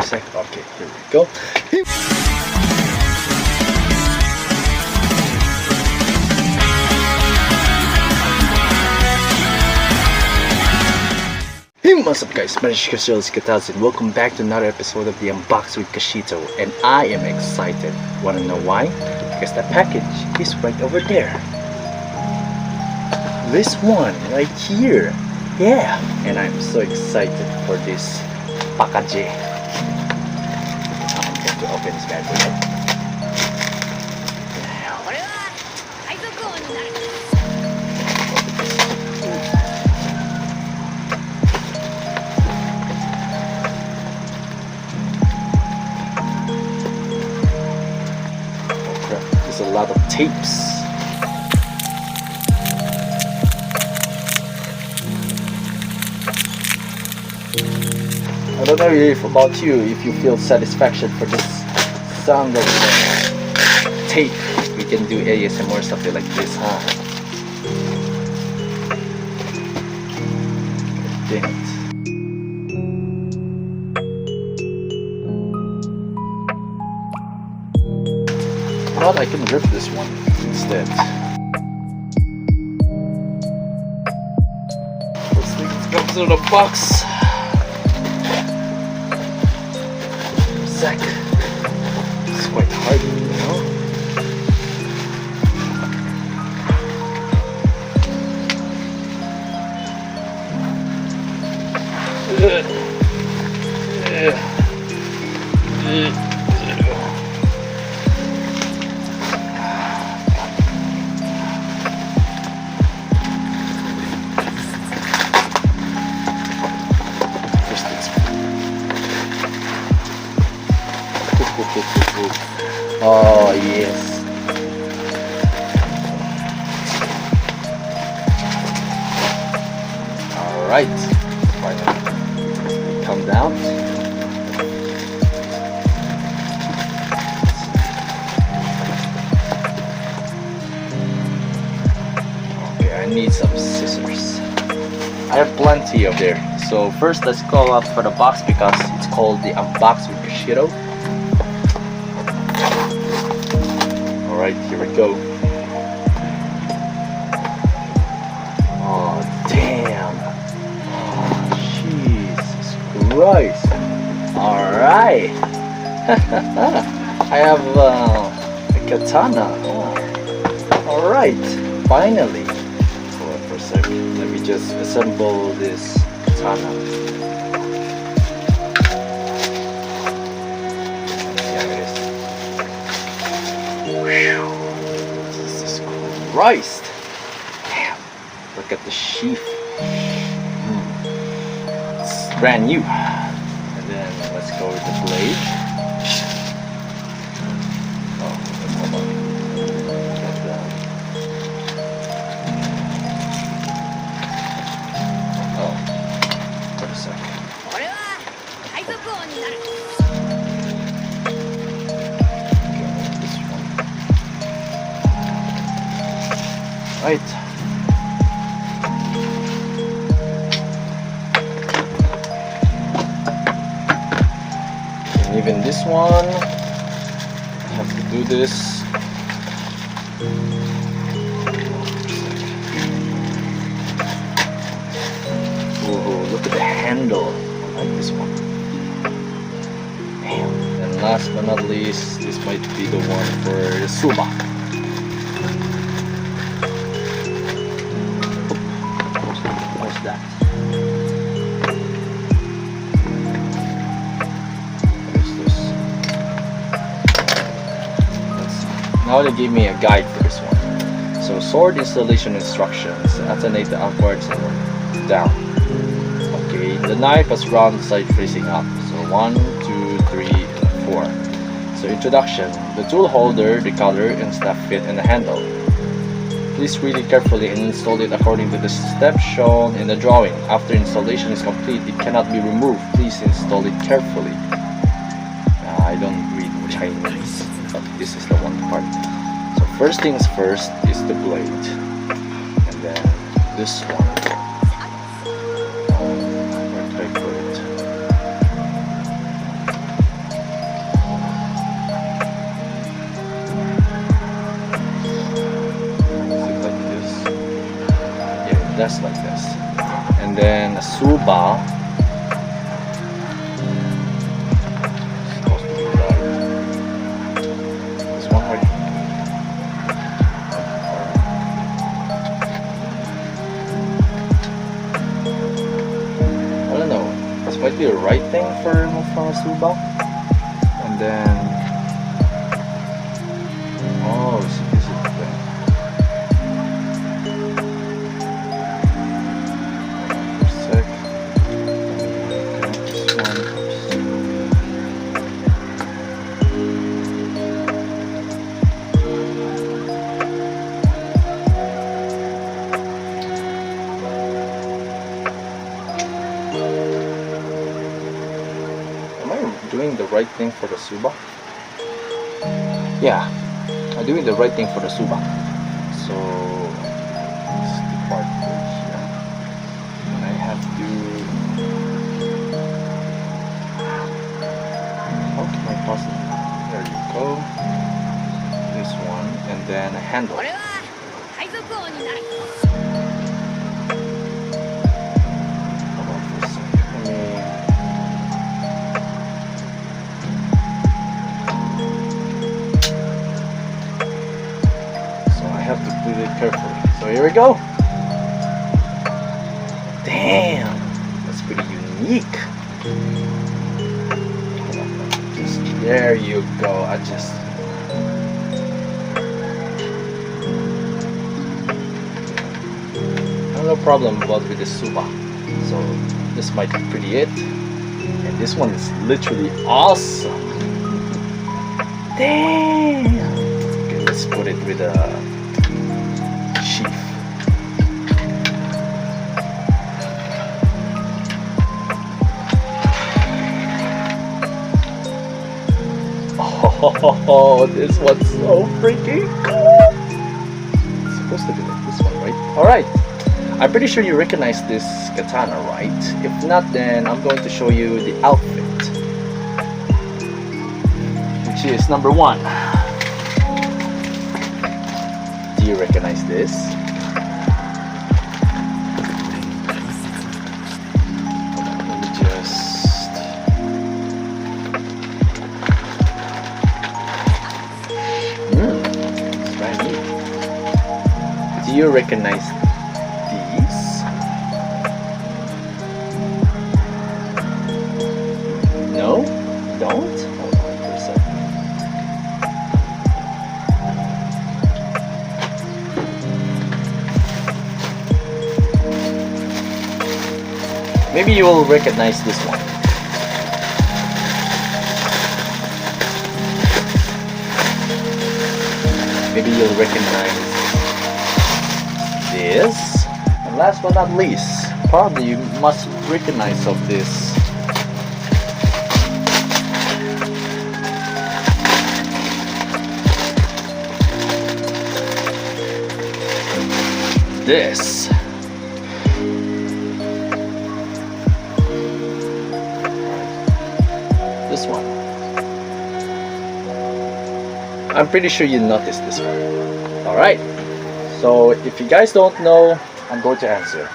sec. Okay, here we go. Hey, what's up guys, my name is Kashito and welcome back to another episode of the Unbox with Kashito, and I am excited. Wanna know why? Because the package is right over there. This one right here. Yeah, and I'm so excited for this package. I'm going to open this bad boy up. There's a lot of tapes. I don't know if about you, if you feel satisfaction for this sound of tape. We can do ASMR something like this, huh? Dang it. But I can rip this one instead. Let's think it comes in the box. Sec. It's quite hard, you know. Oh yes. All right. Finally, come down. Okay, I need some scissors. I have plenty of there. So first, let's go out for the box because it's called the Unbox with Kashito. Alright, here we go. Oh, damn. Oh, Jesus Christ. Alright. I have a katana. Oh. Alright, finally. Hold on for a second. Let me just assemble this katana. Jesus Christ! Damn! Look at the sheath. It's brand new. And then let's go with the blade. Oh, hold on. Get that. Oh, wait a second. Right. And even this one, I have to do this. Ooh, look at the handle. I like this one. Damn. And last but not least, this might be the one for the suba. That. What is this? Now they gave me a guide for this one. So sword installation instructions. Alternate the upwards and down. Okay, the knife has round side facing up. So 1, 2, 3, and 4. So introduction. The tool holder, the color, and snap fit, and the handle. Please read it carefully and install it according to the steps shown in the drawing. After installation is complete, it cannot be removed. Please install it carefully. I don't read Chinese, but this is the one part. So first things first is the blade. And then this one. Where did I put it? just like this. And then a suba. Supposed to be right. This one right. I don't know. This might be the right thing for a suba. And then, oh, this is the thing. For a sec. This one. Am I doing the right thing for the suba? Yeah, I'm doing the right thing for the suba. So it's the part right here. And I have to. How can I possibly? There you go. This one, and then a handle. Hold on for a second. I have to put it carefully. So here we go. Damn, that's pretty unique. Just there you go. I have no problem with the suba. So this might be pretty it. And this one is literally awesome. Damn. Okay, let's put it with a sheath. Oh, this one's so freaking cool. It's supposed to be like this one, right? Alright. I'm pretty sure you recognize this katana, right? If not, then I'm going to show you the outfit, which is number 1. Do you recognize this? Let me just... it's brand new. Do you recognize these? No? Don't? Hold on for a second. Maybe you will recognize this one. Maybe you'll recognize this. And last but not least, probably you must recognize of this. This. This one. I'm pretty sure you noticed this one. Alright. So if you guys don't know, I'm going to answer.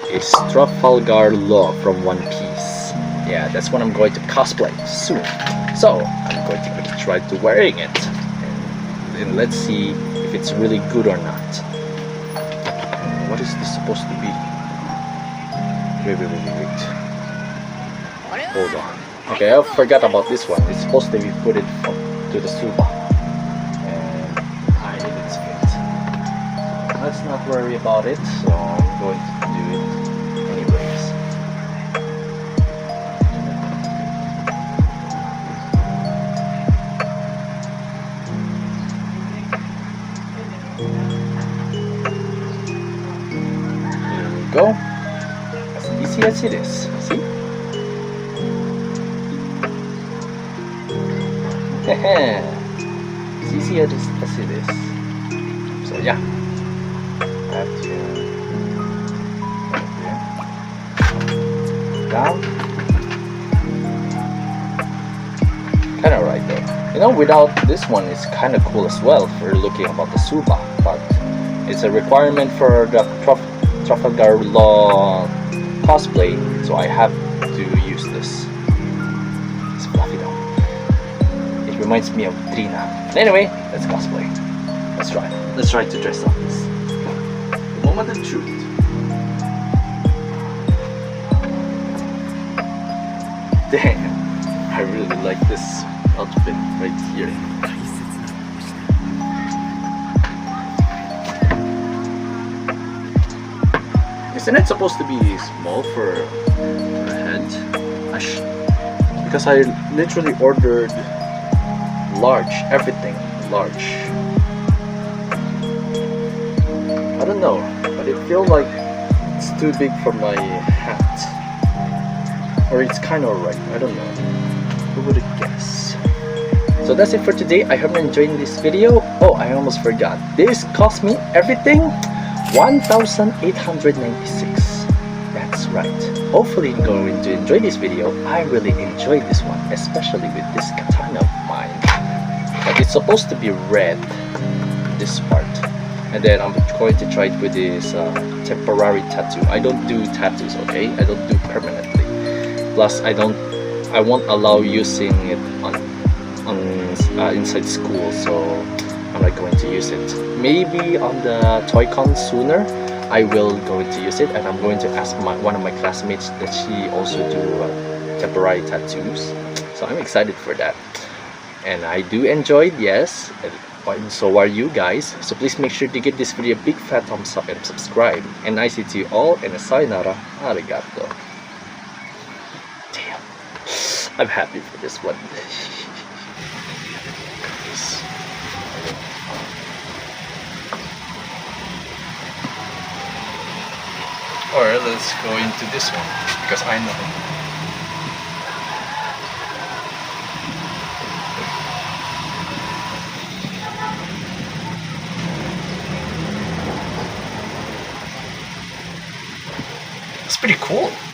It's Trafalgar Law from One Piece. Yeah, that's what I'm going to cosplay soon. So I'm going to quickly try to wearing it. And let's see if it's really good or not. What is this supposed to be? Wait. Hold on. Okay, I forgot about this one. It's supposed to be put it to the suba. And I need its fit. Let's not worry about it. So I'm going to do it anyways. Go. As easy as it is. See? As easy as it is. So yeah. I have to down. Kinda right there. You know, without this one it's kinda cool as well for looking about the suba, but it's a requirement for the Trafalgar Law cosplay, so I have to use this. It's fluffy though. It reminds me of Trina. Anyway, let's cosplay. Let's try. Let's try to dress up this. The moment of truth. Damn, I really like this outfit right here. Isn't it supposed to be small for a head? Because I literally ordered large, everything large. I don't know, but it feels like it's too big for my hat. Or it's kind of alright, I don't know. Who would guess? So that's it for today. I hope you're enjoying this video. Oh, I almost forgot. This cost me everything 1,896. That's right. Hopefully you're going to enjoy this video. I really enjoyed this one, especially with this katana of mine. But it's supposed to be red, this part. And then I'm going to try it with this temporary tattoo. I don't do tattoos, okay? I don't do permanently. Plus, I won't allow using it on inside school, so I'm not going to use it. Maybe on the Toycon sooner, I will going to use it, and I'm going to ask one of my classmates that she also do temporary tattoos. So I'm excited for that, and I do enjoy it, yes. And so are you guys. So please make sure to give this video a big fat thumbs up and subscribe. And I see to you all, and sayonara, arigato. Damn, I'm happy for this one. Or let's go into this one, because I know. It's pretty cool.